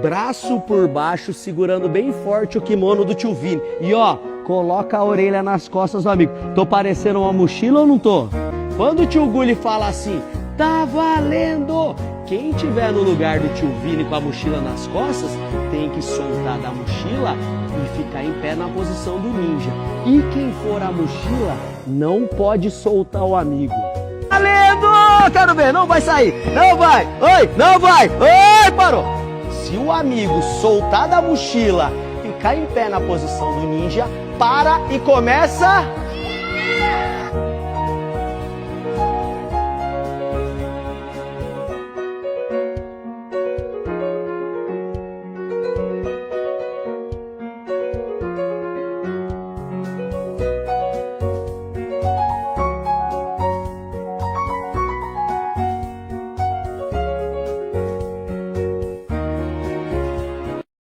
braço por baixo, segurando bem forte o kimono do tio Vini. E ó, coloca a orelha nas costas do amigo. Tô parecendo uma mochila ou não tô? Quando o tio Gulli fala assim, tá valendo! Quem tiver no lugar do tio Vini com a mochila nas costas, tem que soltar da mochila e ficar em pé na posição do ninja. E quem for a mochila, não pode soltar o amigo. Valendo! Quero ver, não vai sair, não vai, oi, não vai, oi, parou! Se o amigo soltar da mochila, ficar em pé na posição do ninja, para e começa...